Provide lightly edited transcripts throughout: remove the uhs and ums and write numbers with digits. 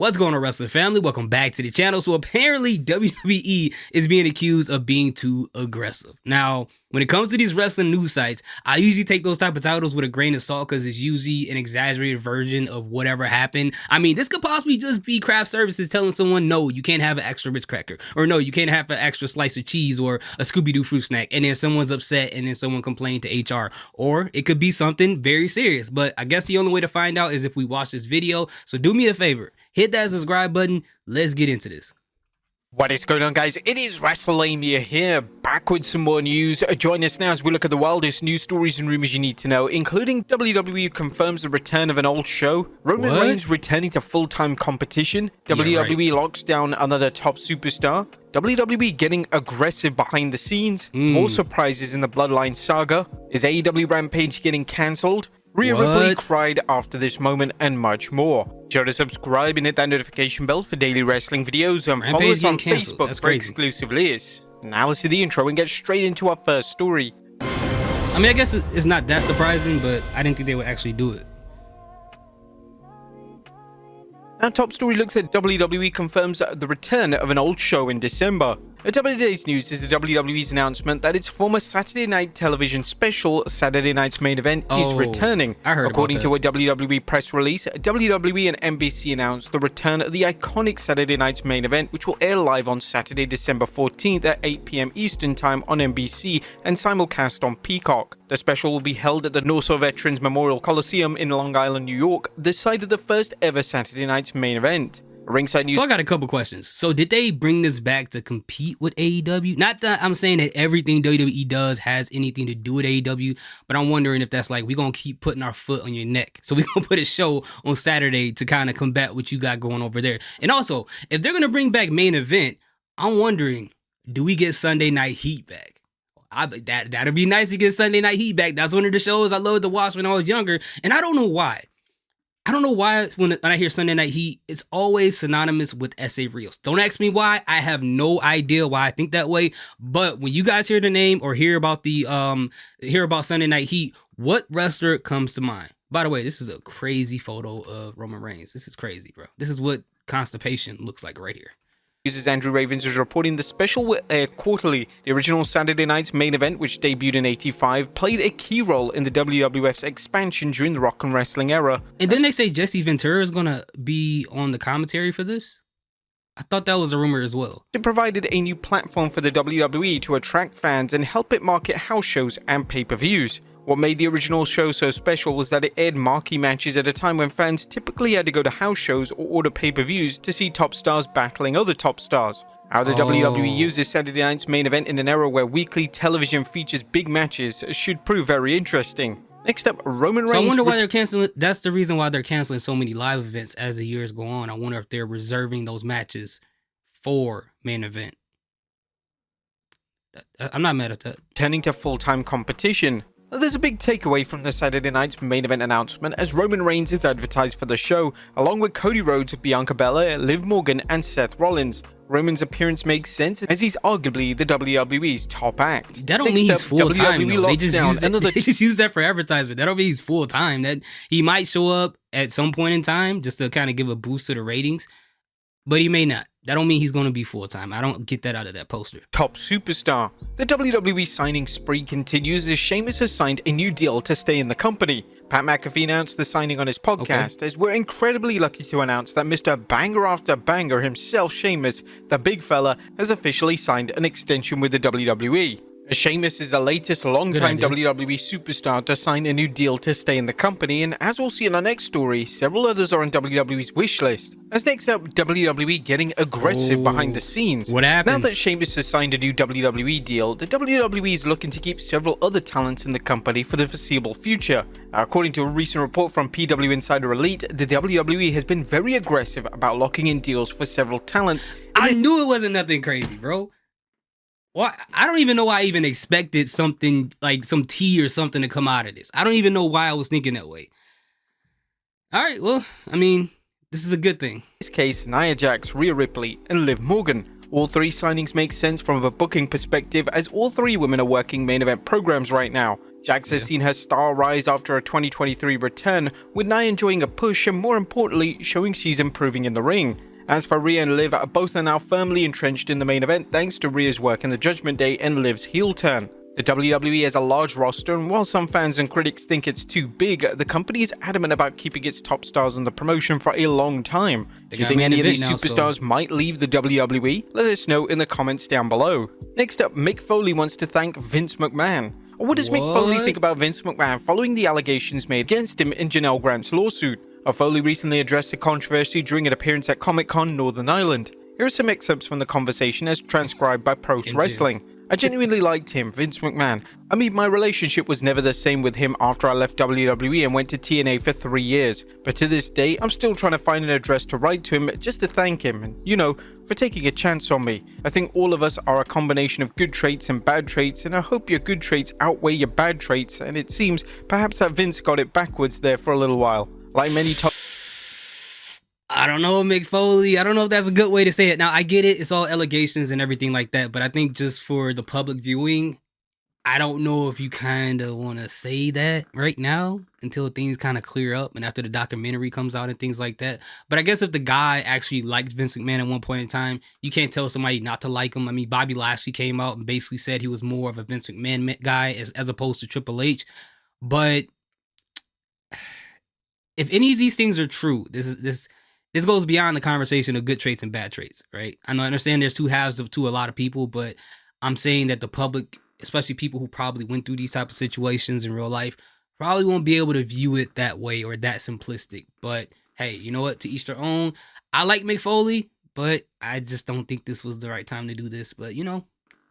What's going on, wrestling family? Welcome back to the channel. So apparently WWE is being accused of being too aggressive. Now, when it comes to these wrestling news sites, I usually take those type of titles with a grain of salt because it's usually an exaggerated version of whatever happened. I mean, this could possibly just be craft services telling someone, no, you can't have an extra rich cracker, or no, you can't have an extra slice of cheese or a Scooby-Doo fruit snack, and then someone's upset and then someone complained to HR. Or it could be something very serious, but I guess the only way to find out is if we watch this video. So do me a favor, hit that subscribe button. Let's get into this. What is going on, guys? It is WrestleMania here, back with some more news. Join us now as we look at the wildest news stories and rumors you need to know, including WWE confirms the return of an old show, Roman Reigns returning to full-time competition, WWE locks down another top superstar, WWE getting aggressive behind the scenes, more surprises in the Bloodline saga, is AEW Rampage getting cancelled, Rhea Ripley cried after this moment, and much more. Sure to subscribe and hit that notification bell for daily wrestling videos, and follow us on Facebook for exclusive lists. Now let's see the intro and get straight into our first story. I mean, I guess it's not that surprising, but I didn't think they would actually do it. Our top story looks at WWE confirms the return of an old show in December. A couple of days news is the WWE's announcement that its former Saturday night television special, Saturday Night's Main Event, is returning. According to a WWE press release, WWE and NBC announced the return of the iconic Saturday Night's Main Event, which will air live on Saturday, December 14th at 8 p.m. Eastern Time on NBC and simulcast on Peacock. The special will be held at the Nassau Veterans Memorial Coliseum in Long Island, New York, the site of the first ever Saturday Night's Main Event. Ringside News. So I got a couple questions. So did they bring this back to compete with AEW? Not that I'm saying that everything WWE does has anything to do with AEW, but I'm wondering if that's like, we're going to keep putting our foot on your neck. So we're going to put a show on Saturday to kind of combat what you got going over there. And also, if they're going to bring back Main Event, I'm wondering, do we get Sunday Night Heat back? That'd be nice to get Sunday Night Heat back. That's one of the shows I loved to watch when I was younger. And I don't know why. When I hear Sunday Night Heat, it's always synonymous with S.A. Rios. Don't ask me why. I have no idea why I think that way. But when you guys hear the name or hear about Sunday Night Heat, what wrestler comes to mind? By the way, this is a crazy photo of Roman Reigns. This is crazy, bro. This is what constipation looks like right here. Users Andrew Ravens is reporting the special will air quarterly. The original Saturday Night's Main Event, which debuted in '85, played a key role in the WWF's expansion during the rock and wrestling era. And then they say Jesse Ventura is gonna be on the commentary for this? I thought that was a rumor as well. It provided a new platform for the WWE to attract fans and help it market house shows and pay-per-views. What made the original show so special was that it aired marquee matches at a time when fans typically had to go to house shows or order pay-per-views to see top stars battling other top stars. How the WWE uses Saturday Night's Main Event in an era where weekly television features big matches should prove very interesting. Next up, Roman Reigns. So I wonder why they're canceling. That's the reason why they're canceling so many live events as the years go on. I wonder if they're reserving those matches for Main Event. I'm not mad at that. Turning to full-time competition. There's a big takeaway from the Saturday Night's Main Event announcement, as Roman Reigns is advertised for the show, along with Cody Rhodes, Bianca Belair, Liv Morgan, and Seth Rollins. Roman's appearance makes sense as he's arguably the WWE's top act. That don't mean he's full-time, though. They just use that for advertisement. That don't mean he's full-time. That he might show up at some point in time just to kind of give a boost to the ratings, but he may not. That don't mean he's going to be full-time. I don't get that out of that poster. Top superstar. The WWE signing spree continues as Sheamus has signed a new deal to stay in the company. Pat McAfee announced the signing on his podcast, as we're incredibly lucky to announce that Mr. Banger After Banger himself, Sheamus, the big fella, has officially signed an extension with the WWE. Sheamus is the latest long-time WWE superstar to sign a new deal to stay in the company, and as we'll see in our next story, several others are on WWE's wish list. As next up, WWE getting aggressive behind the scenes. What happened? Now that Sheamus has signed a new WWE deal, the WWE is looking to keep several other talents in the company for the foreseeable future. According to a recent report from PW Insider Elite, the WWE has been very aggressive about locking in deals for several talents. I knew it wasn't nothing crazy, bro. Well, I don't even know why I even expected something like some tea or something to come out of this. I don't even know why I was thinking that way. All right, well, I mean, this is a good thing. In this case, Nia Jax, Rhea Ripley, and Liv Morgan. All three signings make sense from a booking perspective, as all three women are working main event programs right now. Jax has seen her star rise after her 2023 return, with Nia enjoying a push and more importantly, showing she's improving in the ring. As for Rhea and Liv, both are now firmly entrenched in the main event thanks to Rhea's work in the Judgment Day and Liv's heel turn. The WWE has a large roster, and while some fans and critics think it's too big, the company is adamant about keeping its top stars in the promotion for a long time. Do you think any of these superstars might leave the WWE? Let us know in the comments down below. Next up, Mick Foley wants to thank Vince McMahon. What does Mick Foley think about Vince McMahon following the allegations made against him in Janelle Grant's lawsuit? Foley recently addressed the controversy during an appearance at Comic-Con Northern Ireland. Here are some excerpts from the conversation as transcribed by Pros Wrestling. I genuinely liked him, Vince McMahon. I mean, my relationship was never the same with him after I left WWE and went to TNA for 3 years. But to this day, I'm still trying to find an address to write to him just to thank him and, you know, for taking a chance on me. I think all of us are a combination of good traits and bad traits, and I hope your good traits outweigh your bad traits, and it seems perhaps that Vince got it backwards there for a little while. Like many I don't know, Mick Foley. I don't know if that's a good way to say it. Now, I get it. It's all allegations and everything like that. But I think just for the public viewing, I don't know if you kind of want to say that right now until things kind of clear up and after the documentary comes out and things like that. But I guess if the guy actually liked Vince McMahon at one point in time, you can't tell somebody not to like him. I mean, Bobby Lashley came out and basically said he was more of a Vince McMahon guy as opposed to Triple H. But if any of these things are true, this goes beyond the conversation of good traits and bad traits, right? I understand there's two halves to a lot of people, but I'm saying that the public, especially people who probably went through these type of situations in real life, probably won't be able to view it that way or that simplistic. But hey, you know what? To each their own. I like Mick Foley, but I just don't think this was the right time to do this. But, you know,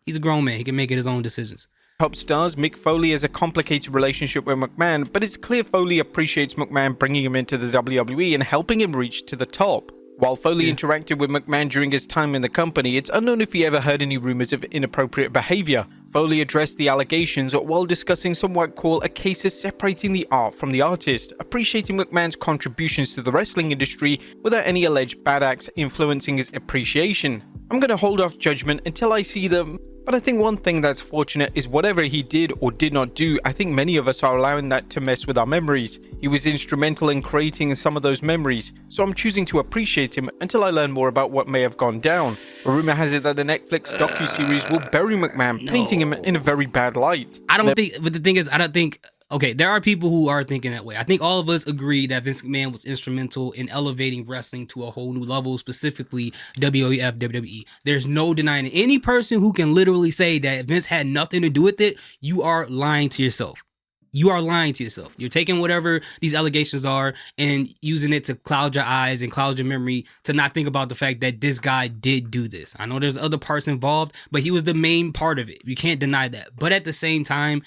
he's a grown man. He can make his own decisions. Top stars, Mick Foley has a complicated relationship with McMahon, but it's clear Foley appreciates McMahon bringing him into the WWE and helping him reach to the top. While Foley interacted with McMahon during his time in the company, it's unknown if he ever heard any rumors of inappropriate behavior. Foley addressed the allegations while discussing some might call a case of separating the art from the artist, appreciating McMahon's contributions to the wrestling industry without any alleged bad acts influencing his appreciation. I'm going to hold off judgment until I see them. But I think one thing that's fortunate is whatever he did or did not do, I think many of us are allowing that to mess with our memories. He was instrumental in creating some of those memories, so I'm choosing to appreciate him until I learn more about what may have gone down. A rumor has it that the Netflix docuseries will bury McMahon, painting him in a very bad light. I don't think, but the thing is, I don't think, okay, there are people who are thinking that way. I think all of us agree that Vince McMahon was instrumental in elevating wrestling to a whole new level, specifically WWF, WWE. There's no denying it. Any person who can literally say that Vince had nothing to do with it, you are lying to yourself. You are lying to yourself. You're taking whatever these allegations are and using it to cloud your eyes and cloud your memory to not think about the fact that this guy did do this. I know there's other parts involved, but he was the main part of it. You can't deny that. But at the same time,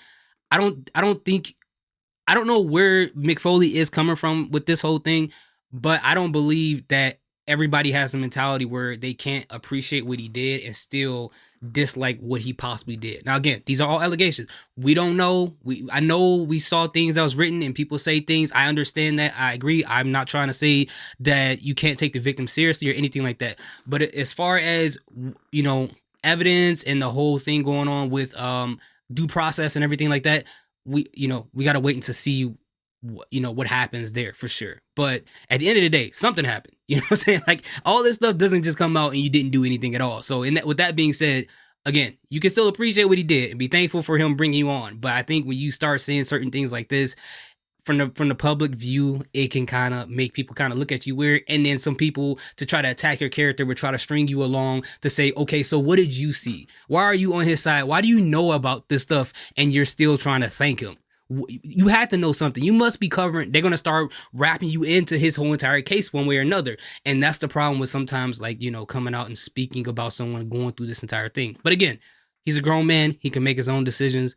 I don't know where Mick Foley is coming from with this whole thing, but I don't believe that everybody has a mentality where they can't appreciate what he did and still dislike what he possibly did. Now, again, these are all allegations. We don't know. I know we saw things that was written and people say things. I understand that. I agree. I'm not trying to say that you can't take the victim seriously or anything like that. But as far as, you know, evidence and the whole thing going on with due process and everything like that, we got to wait and to see what happens there for sure. But at the end of the day, something happened. You know what I'm saying? Like, all this stuff doesn't just come out and you didn't do anything at all. So with that being said, again, you can still appreciate what he did and be thankful for him bringing you on. But I think when you start seeing certain things like this from the public view, it can kind of make people kind of look at you weird. And then some people, to try to attack your character, would try to string you along to say, okay, so what did you see? Why are you on his side? Why do you know about this stuff and you're still trying to thank him? You had to know something. You must be covering. They're going to start wrapping you into his whole entire case one way or another. And that's the problem with sometimes, like, coming out and speaking about someone going through this entire thing. But again, he's a grown man. He can make his own decisions.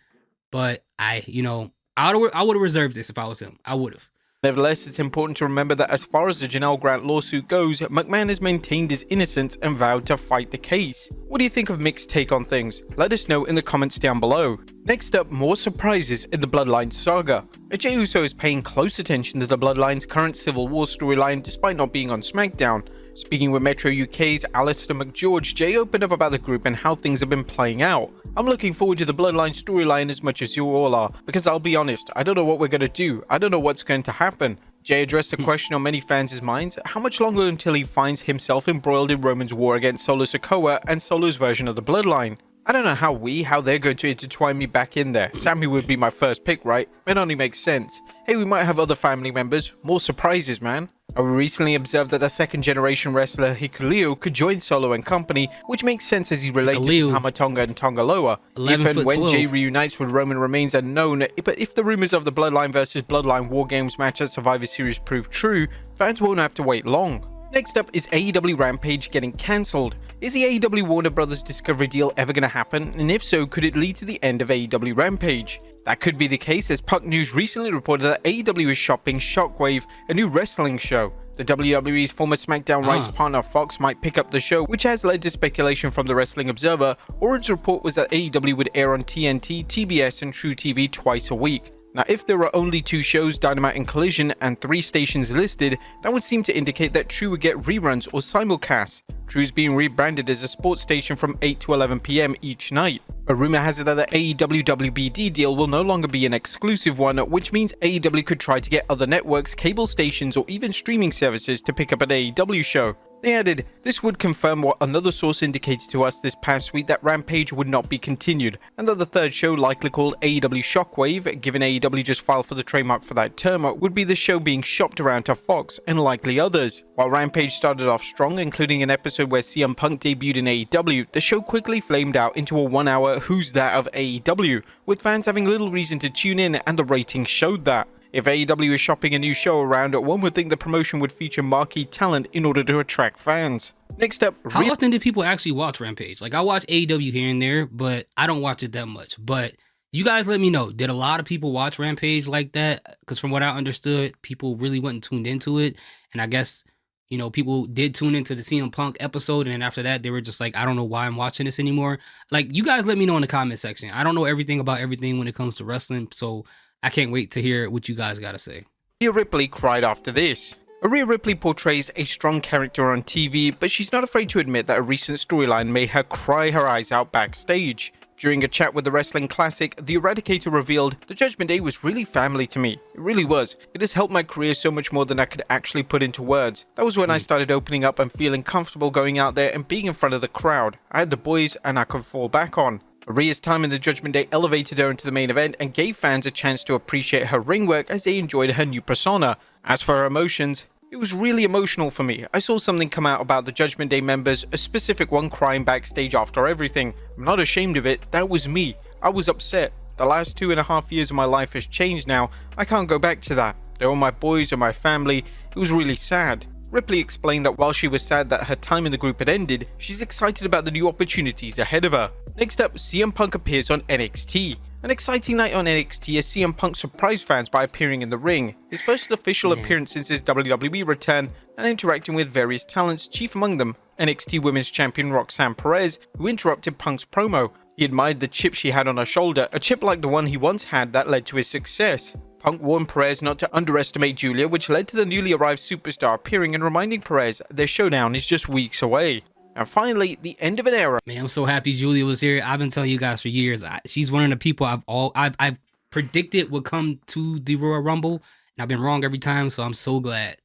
But I would have reserved this if I was him. I would have. Nevertheless, it's important to remember that as far as the Janelle Grant lawsuit goes, McMahon has maintained his innocence and vowed to fight the case. What do you think of Mick's take on things? Let us know in the comments down below. Next up, more surprises in the Bloodline saga. Jey Uso is paying close attention to the Bloodline's current Civil War storyline despite not being on SmackDown. Speaking with Metro UK's Alistair McGeorge, Jay opened up about the group and how things have been playing out. I'm looking forward to the Bloodline storyline as much as you all are, because I'll be honest, I don't know what we're going to do. I don't know what's going to happen. Jay addressed the question on many fans' minds, how much longer until he finds himself embroiled in Roman's war against Solo Sikoa and Solo's version of the Bloodline? I don't know how they're going to intertwine me back in there. Sammy would be my first pick, right? It only makes sense. Hey, we might have other family members. More surprises, man. I recently observed that the second generation wrestler Hikuleo could join Solo and company, which makes sense as he's related to Tama Tonga and Tongaloa. If and when Jay reunites with Roman remains unknown, but if the rumors of the Bloodline versus Bloodline War Games match at Survivor Series prove true, fans won't have to wait long. Next up is AEW Rampage getting cancelled. Is the AEW Warner Brothers Discovery deal ever going to happen, and if so, could it lead to the end of AEW Rampage? That could be the case, as Puck News recently reported that AEW is shopping Shockwave, a new wrestling show. The WWE's former SmackDown rights partner Fox might pick up the show, which has led to speculation from the Wrestling Observer. Orange's report was that AEW would air on TNT, TBS, and True TV twice a week. Now, if there are only 2 shows, Dynamite and Collision, and 3 stations listed, that would seem to indicate that True would get reruns or simulcasts. True's being rebranded as a sports station from 8 to 11 PM each night. A rumor has it that the AEW WBD deal will no longer be an exclusive one, which means AEW could try to get other networks, cable stations, or even streaming services to pick up an AEW show. They added, this would confirm what another source indicated to us this past week, that Rampage would not be continued, and that the third show, likely called AEW Shockwave, given AEW just filed for the trademark for that term, would be the show being shopped around to Fox and likely others. While Rampage started off strong, including an episode where CM Punk debuted in AEW, the show quickly flamed out into a 1-hour Who's That of AEW, with fans having little reason to tune in, and the ratings showed that. If AEW is shopping a new show around, one would think the promotion would feature marquee talent in order to attract fans. Next up, how often do people actually watch Rampage? Like, I watch AEW here and there, but I don't watch it that much. But you guys let me know, did a lot of people watch Rampage like that? Because from what I understood, people really wasn't tuned into it. And I guess, you know, people did tune into the CM Punk episode, and then after that, they were just like, I don't know why I'm watching this anymore. Like, you guys let me know in the comment section. I don't know everything about everything when it comes to wrestling, so I can't wait to hear what you guys got to say. Rhea Ripley cried after this. Rhea Ripley portrays a strong character on TV, but she's not afraid to admit that a recent storyline made her cry her eyes out backstage. During a chat with the Wrestling Classic, the Eradicator revealed, the Judgment Day was really family to me. It really was. It has helped my career so much more than I could actually put into words. That was when I started opening up and feeling comfortable going out there and being in front of the crowd. I had the boys and I could fall back on. Rhea's time in the Judgment Day elevated her into the main event and gave fans a chance to appreciate her ring work as they enjoyed her new persona. As for her emotions, it was really emotional for me. I saw something come out about the Judgment Day members, a specific one crying backstage after everything. I'm not ashamed of it, that was me. I was upset. The last 2.5 years of my life has changed now. I can't go back to that. They were my boys and my family. It was really sad. Ripley explained that while she was sad that her time in the group had ended, she's excited about the new opportunities ahead of her. Next up, CM Punk appears on NXT. An exciting night on NXT as CM Punk surprised fans by appearing in the ring. His first official appearance since his WWE return, and interacting with various talents, chief among them NXT Women's Champion Roxanne Perez, who interrupted Punk's promo. He admired the chip she had on her shoulder, a chip like the one he once had that led to his success. Punk warned Perez not to underestimate Julia, which led to the newly arrived superstar appearing and reminding Perez their showdown is just weeks away. And finally, the end of an era. Man, I'm so happy Julia was here. I've been telling you guys for years. She's one of the people I've predicted would come to the Royal Rumble, and I've been wrong every time. So I'm so glad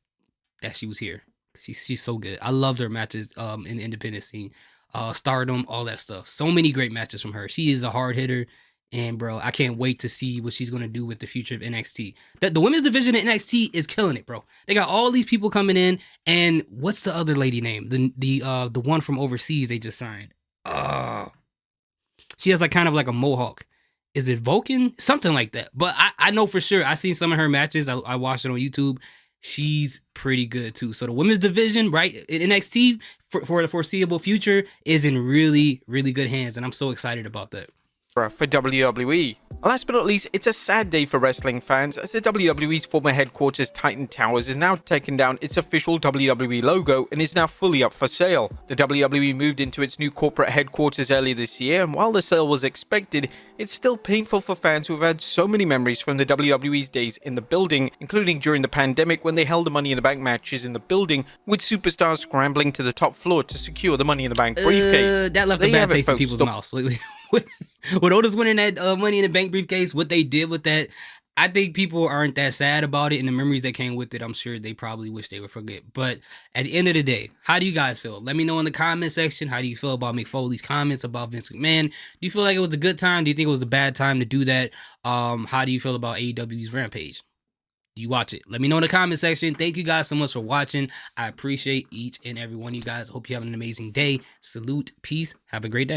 that she was here. She's so good. I loved her matches in the independent scene, Stardom, all that stuff. So many great matches from her. She is a hard hitter. And bro, I can't wait to see what she's gonna do with the future of NXT. The women's division in NXT is killing it, bro. They got all these people coming in, and what's the other lady name? The one from overseas they just signed. She has like kind of like a mohawk. Is it Vulcan? Something like that. But I know for sure. I seen some of her matches. I watched it on YouTube. She's pretty good too. So the women's division, right, in NXT for the foreseeable future is in really, really good hands, and I'm so excited about that. for WWE. Last but not least, it's a sad day for wrestling fans as the WWE's former headquarters Titan Towers has now taken down its official WWE logo and is now fully up for sale. The WWE moved into its new corporate headquarters earlier this year, and while the sale was expected, it's still painful for fans who have had so many memories from the WWE's days in the building, including during the pandemic when they held the Money in the Bank matches in the building, with superstars scrambling to the top floor to secure the Money in the Bank briefcase. That left a bad taste in people's mouths. With Otis winning that Money in the Bank briefcase, what they did with that, I think people aren't that sad about it, and the memories that came with it, I'm sure they probably wish they would forget. But at the end of the day, how do you guys feel? Let me know in the comment section. How do you feel about Mick Foley's comments about Vince McMahon? Do you feel like it was a good time? Do you think it was a bad time to do that? How do you feel about AEW's Rampage? Do you watch it? Let me know in the comment section. Thank you guys so much for watching. I appreciate each and every one of you guys. Hope you have an amazing day. Salute, peace, have a great day.